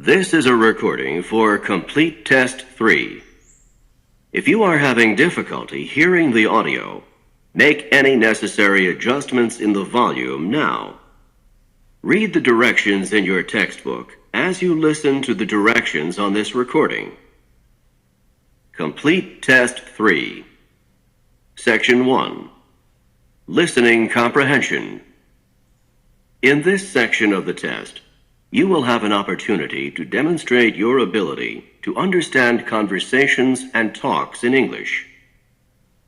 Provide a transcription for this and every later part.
This is a recording for Complete Test 3. If you are having difficulty hearing the audio, make any necessary adjustments in the volume now. Read the directions in your textbook as you listen to the directions on this recording. Complete Test 3. Section 1. Listening Comprehension. In this section of the test, you will have an opportunity to demonstrate your ability to understand conversations and talks in English.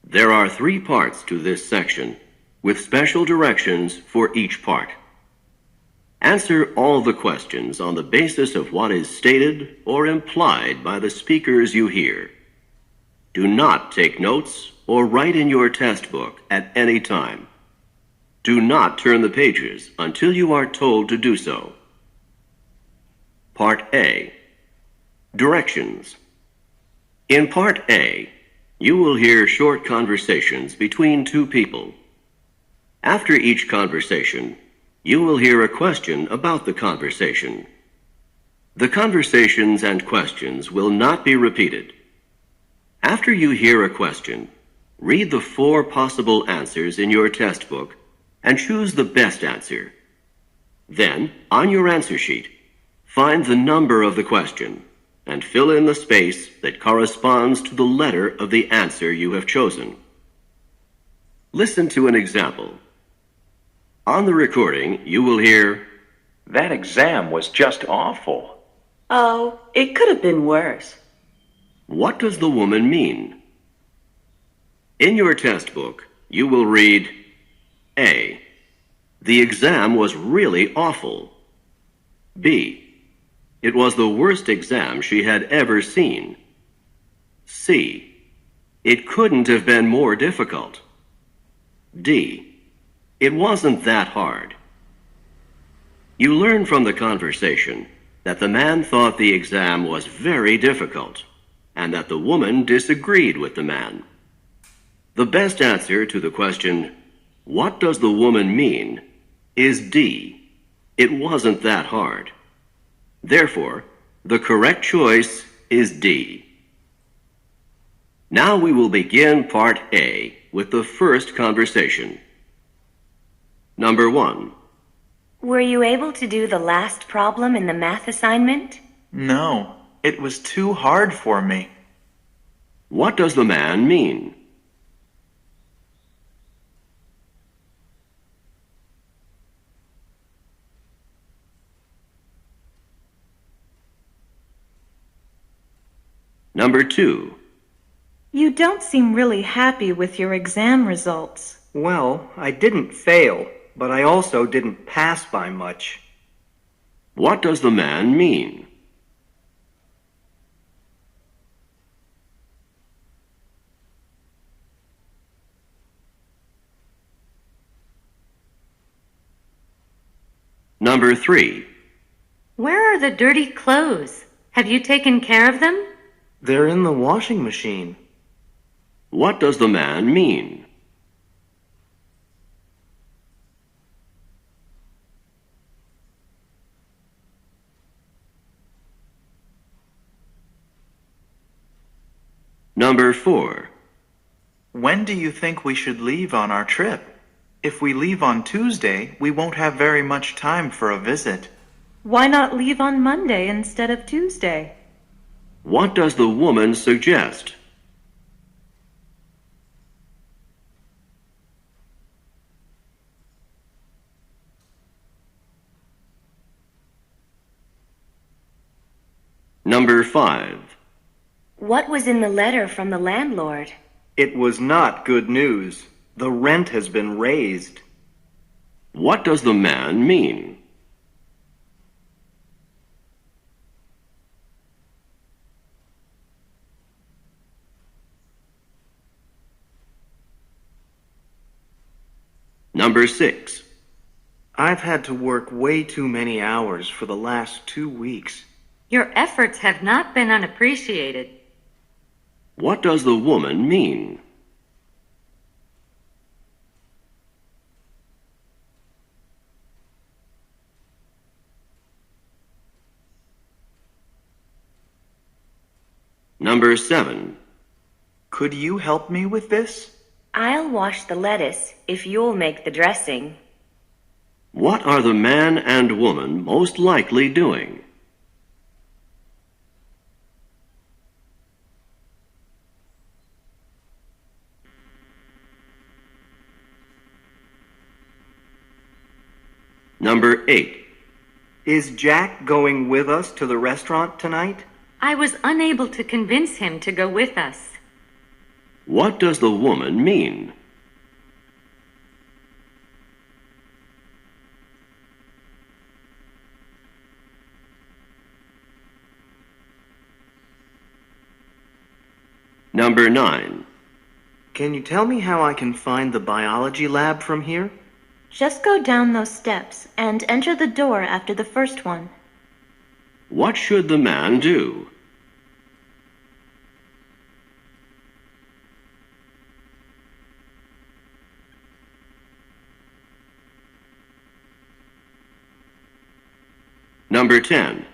There are 3 parts to this section, with special directions for each part. Answer all the questions on the basis of what is stated or implied by the speakers you hear. Do not take notes or write in your test book at any time. Do not turn the pages until you are told to do so. Part A. Directions. In Part A, you will hear short conversations between 2 people. After each conversation, you will hear a question about the conversation. The conversations and questions will not be repeated. After you hear a question, read the 4 possible answers in your test book and choose the best answer. Then, on your answer sheet, find the number of the question and fill in the space that corresponds to the letter of the answer you have chosen. Listen to an example. On the recording, you will hear, "That exam was just awful." "Oh, it could have been worse." "What does the woman mean?" In your test book, you will read, A. The exam was really awful. B. It was the worst exam she had ever seen. C. It couldn't have been more difficult. D. It wasn't that hard. You learn from the conversation that the man thought the exam was very difficult and that the woman disagreed with the man. The best answer to the question, "What does the woman mean?" is D. It wasn't that hard. Therefore, the correct choice is D. Now we will begin Part A with the first conversation. Number 1. Were you able to do the last problem in the math assignment? No, it was too hard for me. What does the man mean? Number 2. You don't seem really happy with your exam results. Well, I didn't fail, but I also didn't pass by much. What does the man mean? Number 3. Where are the dirty clothes? Have you taken care of them? They're in the washing machine. What does the man mean? Number 4. When do you think we should leave on our trip? If we leave on Tuesday, we won't have very much time for a visit. Why not leave on Monday instead of Tuesday? What does the woman suggest? Number 5. What was in the letter from the landlord? It was not good news. The rent has been raised. What does the man mean? Number 6. I've had to work way too many hours for the last 2 weeks. Your efforts have not been unappreciated. What does the woman mean? Number 7. Could you help me with this? I'll wash the lettuce if you'll make the dressing. What are the man and woman most likely doing? Number 8. Is Jack going with us to the restaurant tonight? I was unable to convince him to go with us. What does the woman mean? Number 9. Can you tell me how I can find the biology lab from here? Just go down those steps and enter the door after the first one. What should the man do? Number 10.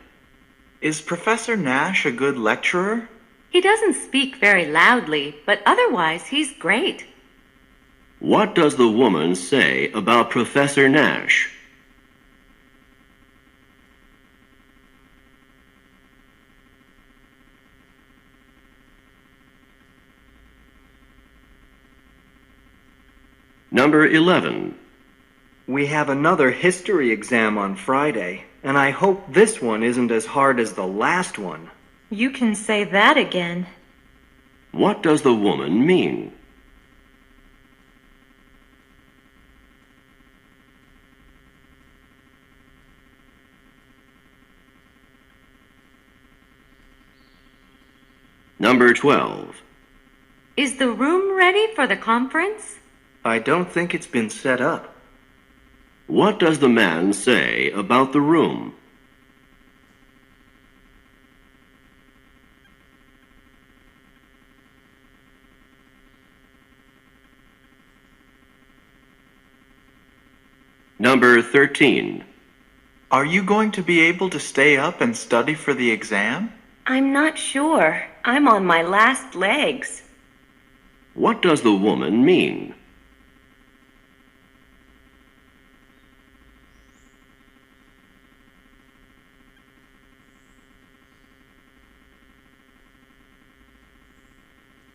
Is Professor Nash a good lecturer? He doesn't speak very loudly, but otherwise he's great. What does the woman say about Professor Nash? Number 11. We have another history exam on Friday, and I hope this one isn't as hard as the last one. You can say that again. What does the woman mean? Number 12. Is the room ready for the conference? I don't think it's been set up. What does the man say about the room? Number 13. Are you going to be able to stay up and study for the exam? I'm not sure. I'm on my last legs. What does the woman mean?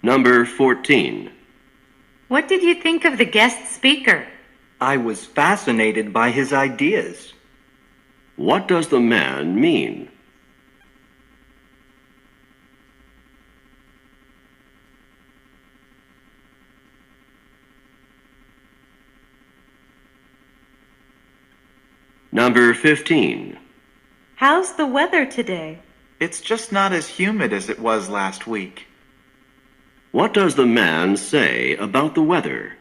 Number 14. What did you think of the guest speaker? I was fascinated by his ideas. What does the man mean? Number 15. How's the weather today? It's just not as humid as it was last week. What does the man say about the weather?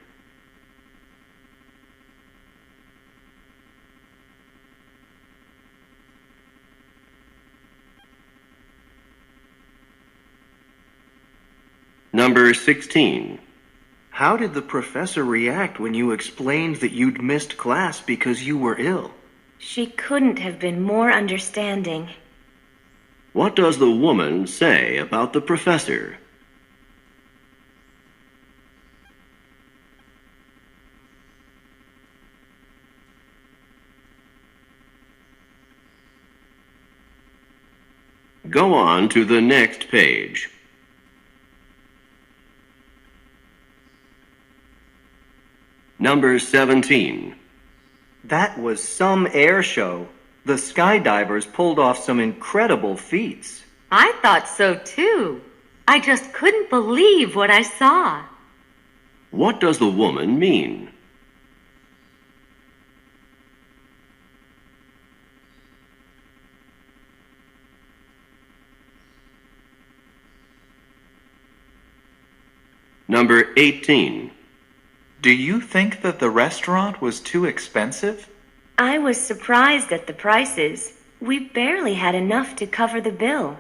Number 16. How did the professor react when you explained that you'd missed class because you were ill? She couldn't have been more understanding. What does the woman say about the professor? Go on to the next page. Number 17. That was some air show. The skydivers pulled off some incredible feats. I thought so too. I just couldn't believe what I saw. What does the woman mean? Number 18. Do you think that the restaurant was too expensive? I was surprised at the prices. We barely had enough to cover the bill.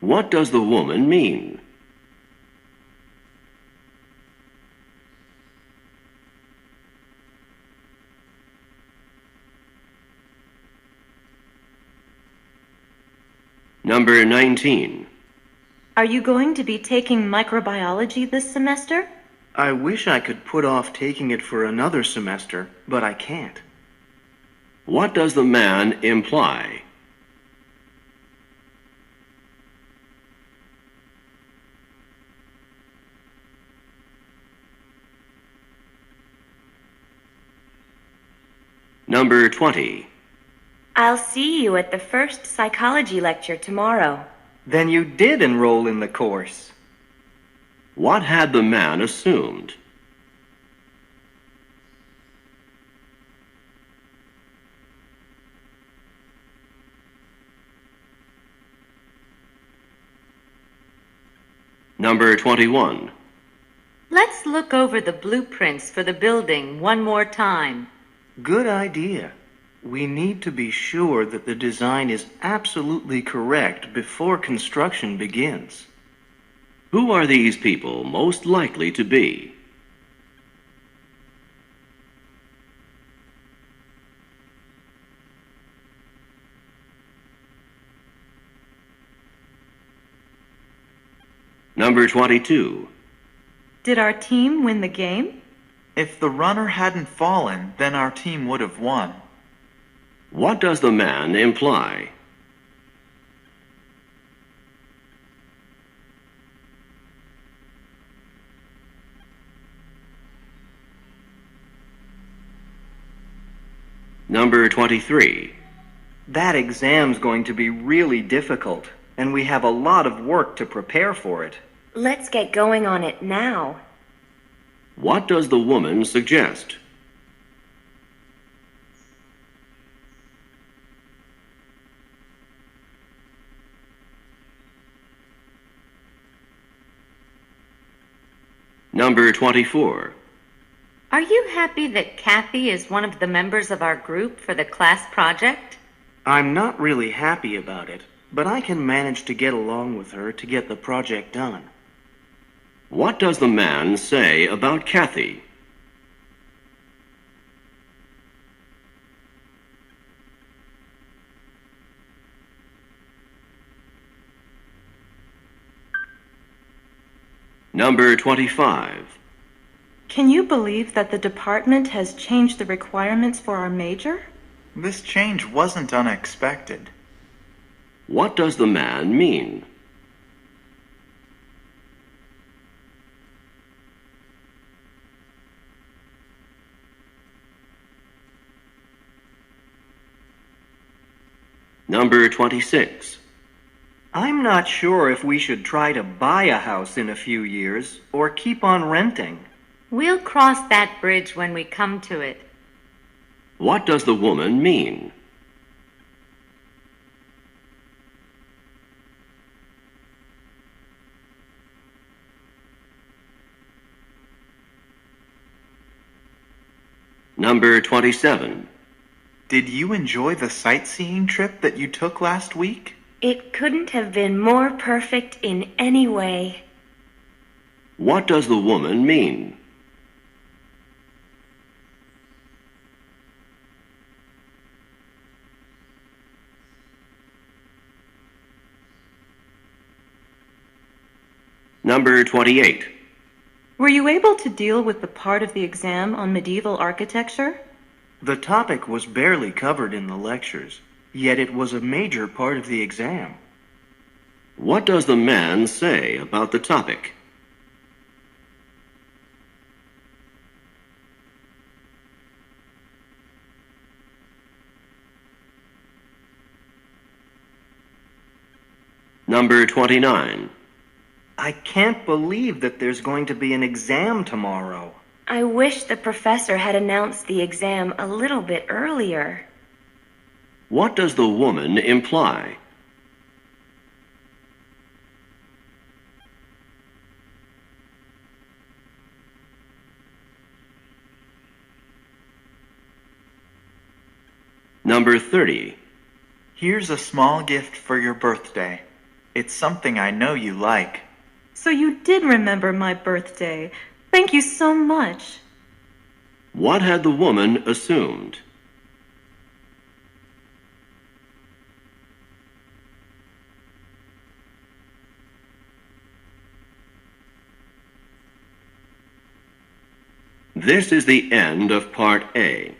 What does the woman mean? Number 19. Are you going to be taking microbiology this semester? I wish I could put off taking it for another semester, but I can't. What does the man imply? Number 20. I'll see you at the first psychology lecture tomorrow. Then you did enroll in the course. What had the man assumed? Number 21. Let's look over the blueprints for the building one more time. Good idea. We need to be sure that the design is absolutely correct before construction begins. Who are these people most likely to be? Number 22. Did our team win the game? If the runner hadn't fallen, then our team would have won. What does the man imply? Number 23. That exam's going to be really difficult, and we have a lot of work to prepare for it. Let's get going on it now. What does the woman suggest? Number 24. Are you happy that Kathy is one of the members of our group for the class project? I'm not really happy about it, but I can manage to get along with her to get the project done. What does the man say about Kathy? Number 25. Can you believe that the department has changed the requirements for our major? This change wasn't unexpected. What does the man mean? Number 26. I'm not sure if we should try to buy a house in a few years or keep on renting. We'll cross that bridge when we come to it. What does the woman mean? Number 27. Did you enjoy the sightseeing trip that you took last week? It couldn't have been more perfect in any way. What does the woman mean? Number 28. Were you able to deal with the part of the exam on medieval architecture? The topic was barely covered in the lectures, yet it was a major part of the exam. What does the man say about the topic? Number 29. I can't believe that there's going to be an exam tomorrow. I wish the professor had announced the exam a little bit earlier. What does the woman imply? Number 30. Here's a small gift for your birthday. It's something I know you like. So you did remember my birthday. Thank you so much. What had the woman assumed? This is the end of Part A.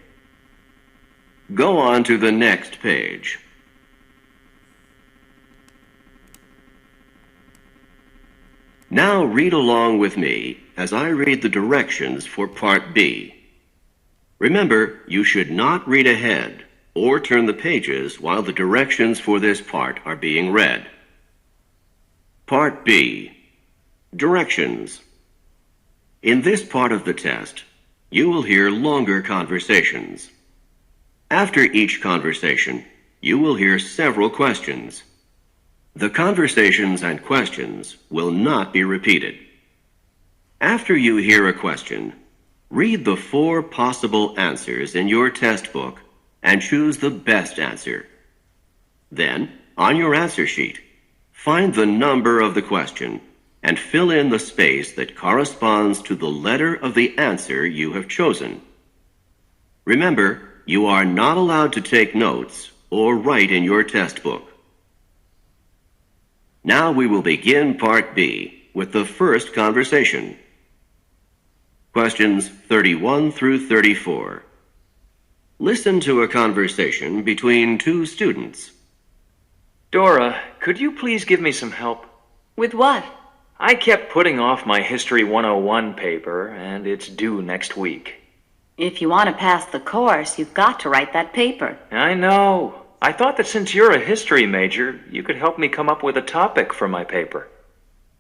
Go on to the next page. Now read along with me as I read the directions for Part B. Remember, you should not read ahead or turn the pages while the directions for this part are being read. Part B. Directions. In this part of the test, you will hear longer conversations. After each conversation, you will hear several questions. The conversations and questions will not be repeated. After you hear a question, read the 4 possible answers in your test book and choose the best answer. Then, on your answer sheet, find the number of the question and fill in the space that corresponds to the letter of the answer you have chosen. Remember, you are not allowed to take notes or write in your test book. Now we will begin Part B with the first conversation. Questions 31 through 34. Listen to a conversation between 2 students. Dora, could you please give me some help? With what? I kept putting off my History 101 paper, and it's due next week. If you want to pass the course, you've got to write that paper. I know. I thought that since you're a history major, you could help me come up with a topic for my paper.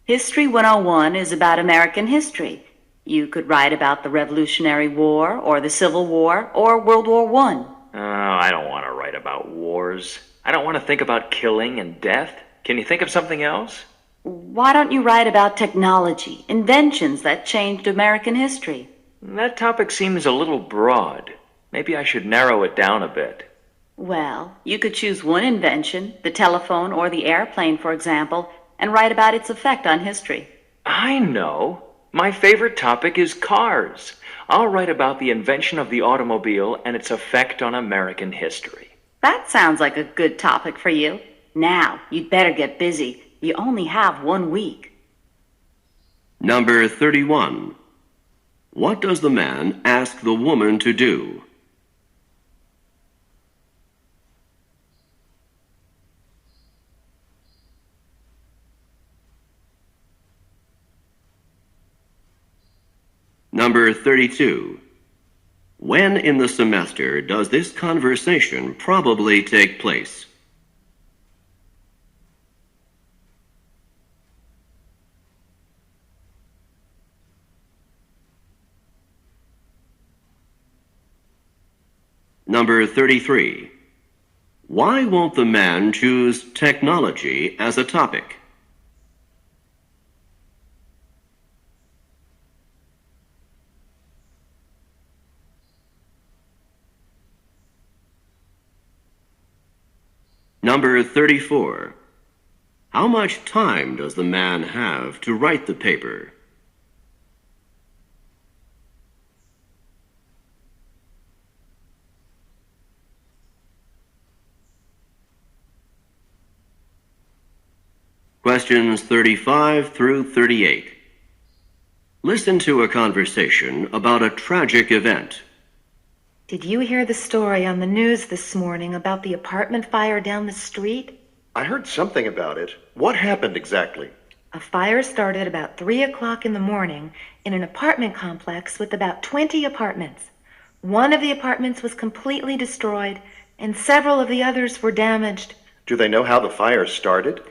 History 101 is about American history. You could write about the Revolutionary War, or the Civil War, or World War I. Oh, I don't want to write about wars. I don't want to think about killing and death. Can you think of something else? Why don't you write about technology, inventions that changed American history? That topic seems a little broad. Maybe I should narrow it down a bit. Well, you could choose one invention, the telephone or the airplane, for example, and write about its effect on history. I know. My favorite topic is cars. I'll write about the invention of the automobile and its effect on American history. That sounds like a good topic for you. Now, you'd better get busy. You only have 1 week. Number 31. What does the man ask the woman to do? Number 32. When in the semester does this conversation probably take place? Number 33. Why won't the man choose technology as a topic? Number 34. How much time does the man have to write the paper? Questions 35 through 38. Listen to a conversation about a tragic event. Did you hear the story on the news this morning about the apartment fire down the street? I heard something about it. What happened exactly? A fire started about 3 o'clock in the morning in an apartment complex with about 20 apartments. One of the apartments was completely destroyed, and several of the others were damaged. Do they know how the fire started?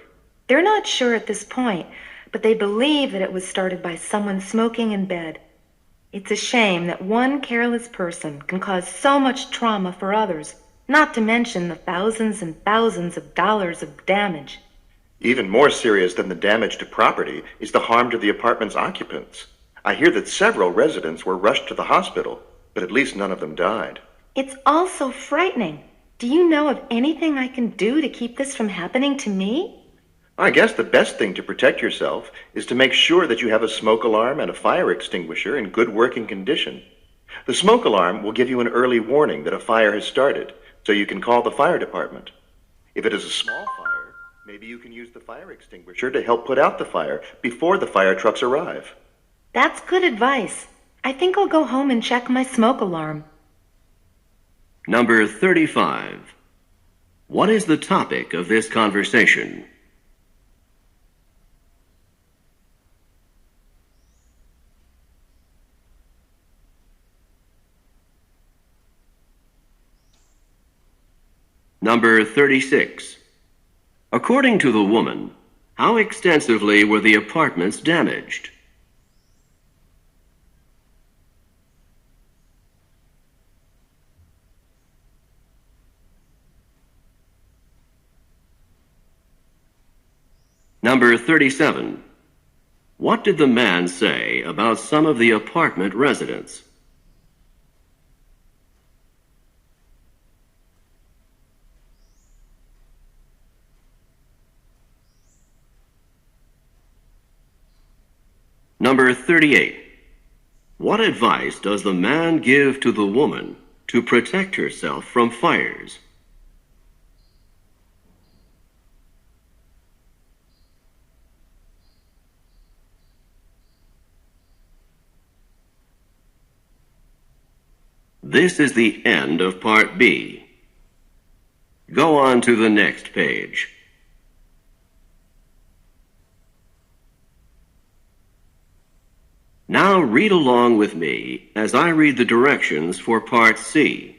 They're not sure at this point, but they believe that it was started by someone smoking in bed. It's a shame that one careless person can cause so much trauma for others, not to mention the thousands and thousands of dollars of damage. Even more serious than the damage to property is the harm to the apartment's occupants. I hear that several residents were rushed to the hospital, but at least none of them died. It's all so frightening. Do you know of anything I can do to keep this from happening to me? I guess the best thing to protect yourself is to make sure that you have a smoke alarm and a fire extinguisher in good working condition. The smoke alarm will give you an early warning that a fire has started, so you can call the fire department. If it is a small fire, maybe you can use the fire extinguisher to help put out the fire before the fire trucks arrive. That's good advice. I think I'll go home and check my smoke alarm. Number 35. What is the topic of this conversation? Number 36. According to the woman, how extensively were the apartments damaged? Number 37. What did the man say about some of the apartment residents? Number 38. What advice does the man give to the woman to protect herself from fires? This is the end of Part B. Go on to the next page. Now read along with me as I read the directions for Part C.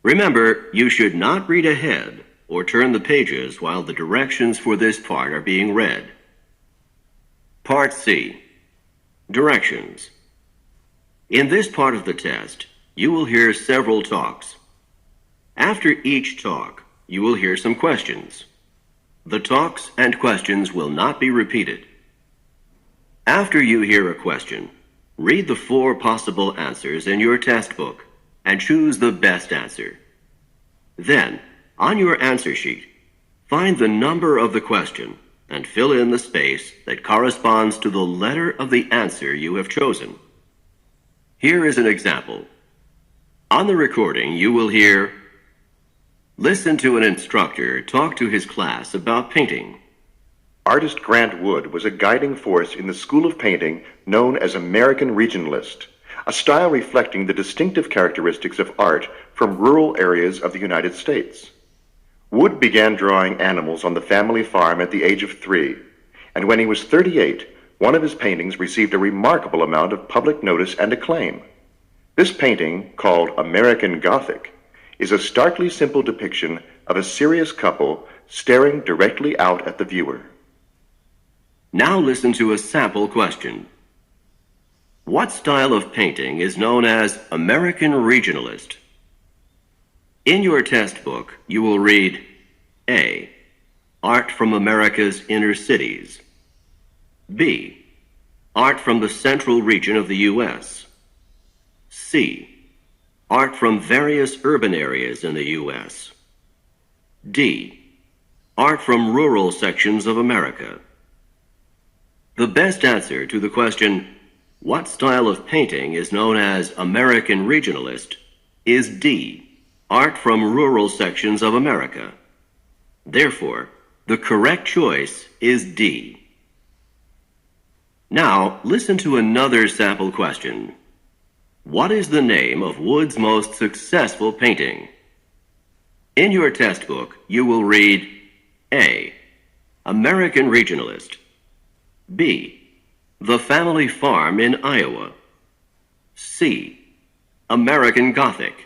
Remember, you should not read ahead or turn the pages while the directions for this part are being read. Part C. Directions. In this part of the test, you will hear several talks. After each talk, you will hear some questions. The talks and questions will not be repeated. After you hear a question, read the 4 possible answers in your test book and choose the best answer. Then, on your answer sheet, find the number of the question and fill in the space that corresponds to the letter of the answer you have chosen. Here is an example. On the recording, you will hear, listen to an instructor talk to his class about painting. Artist Grant Wood was a guiding force in the school of painting known as American Regionalist, a style reflecting the distinctive characteristics of art from rural areas of the United States. Wood began drawing animals on the family farm at the age of 3, and when he was 38, one of his paintings received a remarkable amount of public notice and acclaim. This painting, called American Gothic, is a starkly simple depiction of a serious couple staring directly out at the viewer. Now listen to a sample question. What style of painting is known as American Regionalist? In your test book, you will read A. Art from America's inner cities. B. Art from the central region of the U.S. C. Art from various urban areas in the U.S. D. Art from rural sections of America. The best answer to the question, what style of painting is known as American Regionalist, is D. Art from rural sections of America. Therefore, the correct choice is D. Now, listen to another sample question. What is the name of Wood's most successful painting? In your test book, you will read A. American Regionalist. B. The Family Farm in Iowa. C. American Gothic.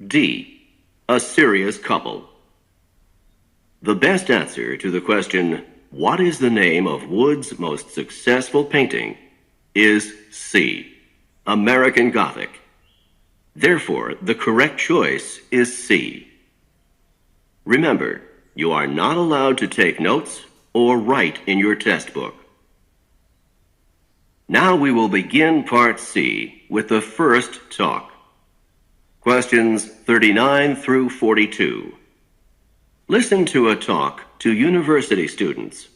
D. A Serious Couple. The best answer to the question, what is the name of Wood's most successful painting, is C. American Gothic. Therefore, the correct choice is C. Remember, you are not allowed to take notes or write in your test book. Now we will begin Part C with the first talk. Questions 39 through 42. Listen to a talk to university students.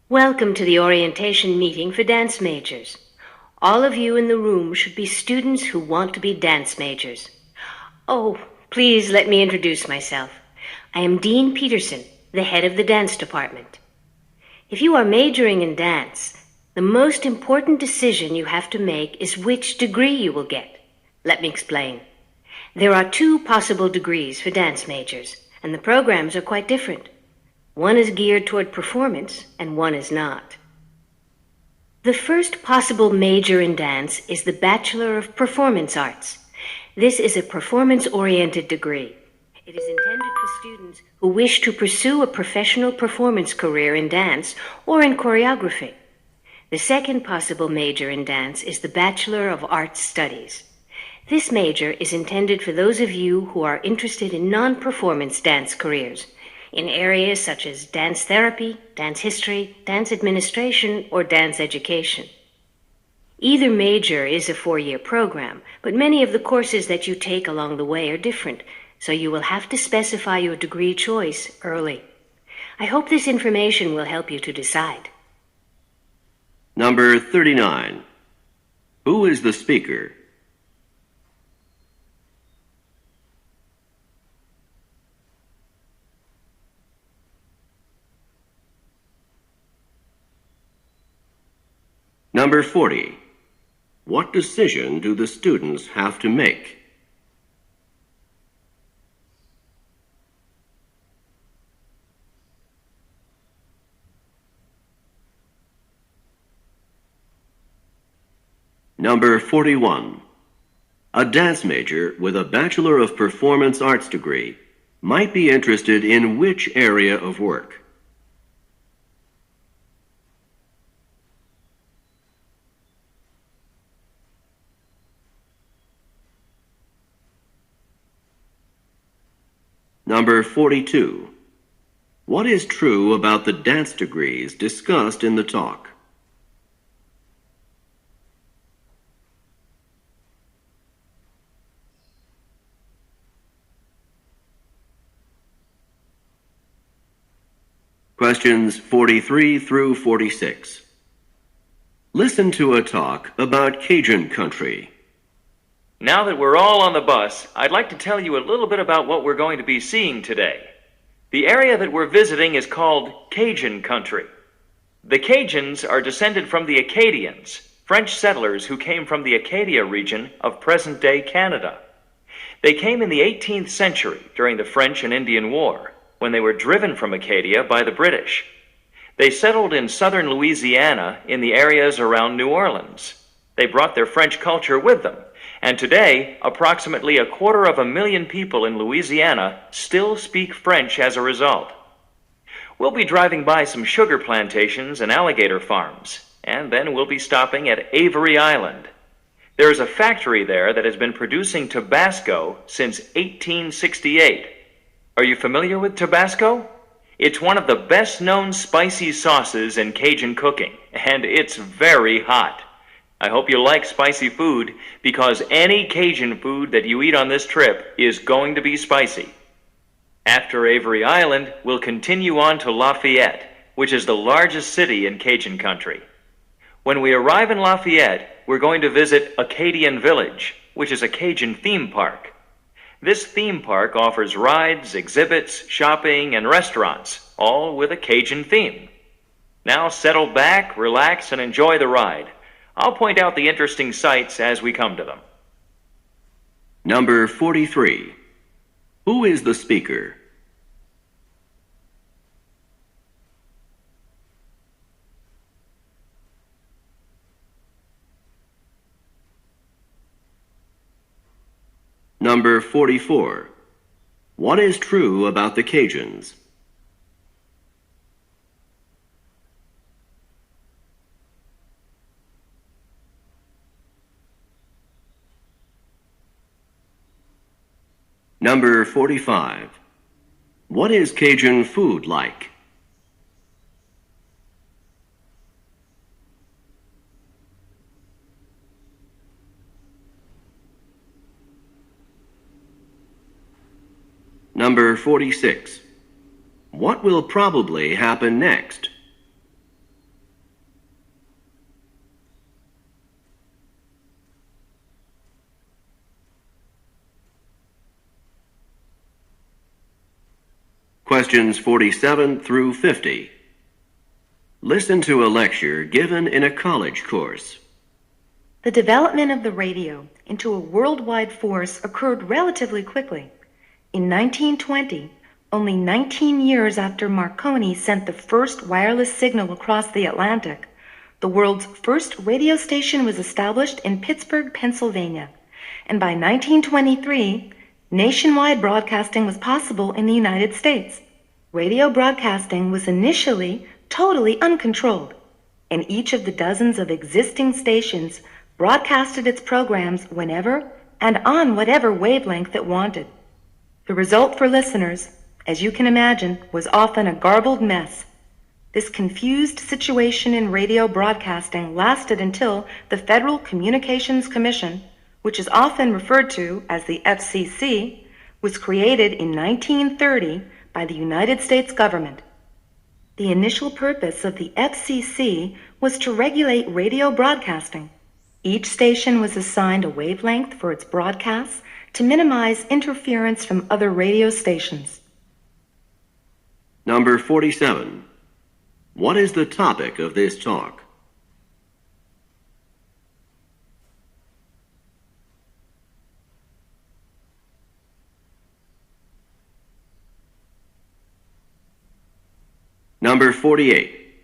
Welcome to the orientation meeting for dance majors. All of you in the room should be students who want to be dance majors. Oh, please let me introduce myself. I am Dean Peterson, the head of the dance department. If you are majoring in dance, The most important decision you have to make is which degree you will get. Let me explain. There are 2 possible degrees for dance majors, and the programs are quite different. One is geared toward performance, and one is not. The first possible major in dance is the Bachelor of Performance Arts. This is a performance-oriented degree. It is intended for students who wish to pursue a professional performance career in dance or in choreography. The second possible major in dance is the Bachelor of Arts Studies. This major is intended for those of you who are interested in non-performance dance careers, in areas such as dance therapy, dance history, dance administration, or dance education. Either major is a 4-year program, but many of the courses that you take along the way are different, so you will have to specify your degree choice early. I hope this information will help you to decide. Number 39. Who is the speaker? Number 40. What decision do the students have to make? Number 41. A dance major with a Bachelor of Performance Arts degree might be interested in which area of work? Number 42. What is true about the dance degrees discussed in the talk? Questions 43 through 46. Listen to a talk about Cajun country. Now that we're all on the bus, I'd like to tell you a little bit about what we're going to be seeing today. The area that we're visiting is called Cajun country. The Cajuns are descended from the Acadians, French settlers who came from the Acadia region of present-day Canada. They came in the 18th century during the French and Indian War, when they were driven from Acadia by the British. They settled in southern Louisiana in the areas around New Orleans. They brought their French culture with them, and today, approximately 250,000 people in Louisiana still speak French as a result. We'll be driving by some sugar plantations and alligator farms, and then we'll be stopping at Avery Island. There is a factory there that has been producing Tabasco since 1868. Are you familiar with Tabasco? It's one of the best-known spicy sauces in Cajun cooking, and it's very hot. I hope you like spicy food, because any Cajun food that you eat on this trip is going to be spicy. After Avery Island, we'll continue on to Lafayette, which is the largest city in Cajun country. When we arrive in Lafayette, we're going to visit Acadian Village, which is a Cajun theme park. This theme park offers rides, exhibits, shopping, and restaurants, all with a Cajun theme. Now settle back, relax, and enjoy the ride. I'll point out the interesting sights as we come to them. Number 43. Who is the speaker? Number 44. What is true about the Cajuns? Number 45. What is Cajun food like? Number 46. What will probably happen next? Questions 47 through 50. Listen to a lecture given in a college course. The development of the radio into a worldwide force occurred relatively quickly. In 1920, only 19 years after Marconi sent the first wireless signal across the Atlantic, the world's first radio station was established in Pittsburgh, Pennsylvania. And by 1923, nationwide broadcasting was possible in the United States. Radio broadcasting was initially totally uncontrolled, and each of the dozens of existing stations broadcasted its programs whenever and on whatever wavelength it wanted. The result for listeners, as you can imagine, was often a garbled mess. This confused situation in radio broadcasting lasted until the Federal Communications Commission, which is often referred to as the FCC, was created in 1930 by the United States government. The initial purpose of the FCC was to regulate radio broadcasting. Each station was assigned a wavelength for its broadcasts to minimize interference from other radio stations. Number 47. What is the topic of this talk? Number 48.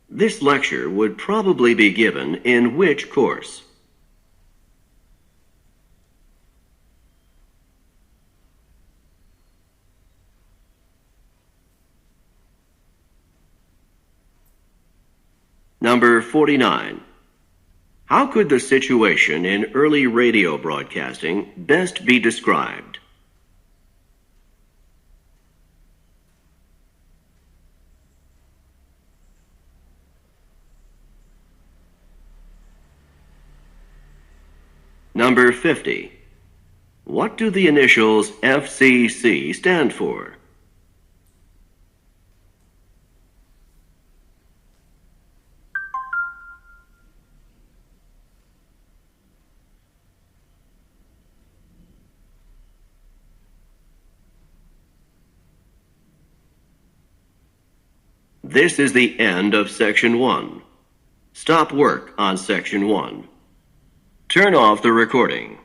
This lecture would probably be given in which course? Number 49. How could the situation in early radio broadcasting best be described? Number 50. What do the initials FCC stand for? This is the end of Section 1. Stop work on Section 1. Turn off the recording.